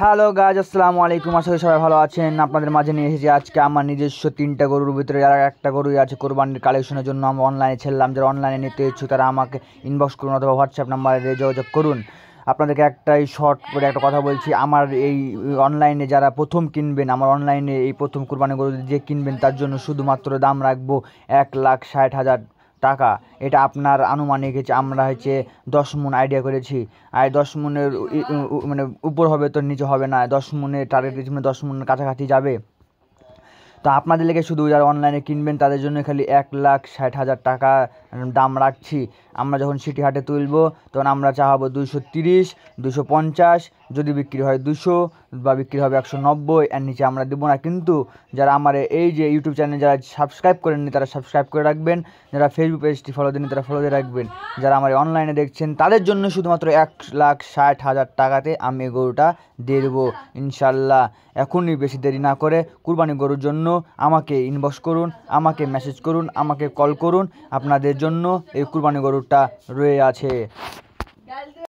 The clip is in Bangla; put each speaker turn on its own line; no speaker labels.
হ্যালো গাইজ, আসসালামু আলাইকুম। আশা করি সবাই ভালো আছেন। আপনাদের মাঝে নিয়ে এসেছি আজকে আমার নিজস্ব 3টা গরুর ভিতরে আর একটা গরুই আছে কোরবানির কালেকশনের জন্য। আমরা অনলাইনে ছেড়লাম, যারা অনলাইনে নিতে ইচ্ছুক তারা আমাকে ইনবক্স করুন অথবা হোয়াটসঅ্যাপ নাম্বারে যোগাযোগ করুন। আপনাদেরকে একটাই শর্ট করে একটা কথা বলছি, আমার এই অনলাইনে যারা প্রথম কিনবেন, আমার অনলাইনে এই প্রথম কোরবানি গরু যে কিনবেন তার জন্য শুধুমাত্র দাম রাখবো 1,60,000 টাকা। এটা আপনার আনুমানিক আমরা 10 মণ আইডিয়া করেছি। আর 10 মণের মানে উপর হবে তো নিচে হবে না, 10 মণের টার্গেট দিয়েছি, 10 মণের কাছাকাছি যাবে। তো আপনাদের লেগে শুধু যারা অনলাইনে কিনবেন তাদের জন্য খালি 1,60,000 টাকা দাম রাখছি। আমরা যখন সিটি হাটে তুলব তখন আমরা চাহাবো 230, 250, যদি বিক্রি হয় 200 বা বিক্রি হবে 190, এর নিচে আমরা দেবো না। কিন্তু যারা আমার এই যে ইউটিউব চ্যানেল যারা সাবস্ক্রাইব করেননি তারা সাবস্ক্রাইব করে রাখবেন, যারা ফেসবুক পেজটি ফলো দেননি তারা ফলো দিয়ে রাখবেন। যারা আমার অনলাইনে দেখছেন তাদের জন্য শুধুমাত্র 1,60,000 টাকাতে আমি এই গরুটা দিয়ে দেবো ইনশাল্লাহ। এখনই বেশি দেরি না করে কুরবানি গরুর জন্য আমাকে ইনবক্স করুন, আমাকে মেসেজ করুন, আমাকে কল করুন। আপনাদের জন্য এই কুরবানি গরুটা রয়ে আছে।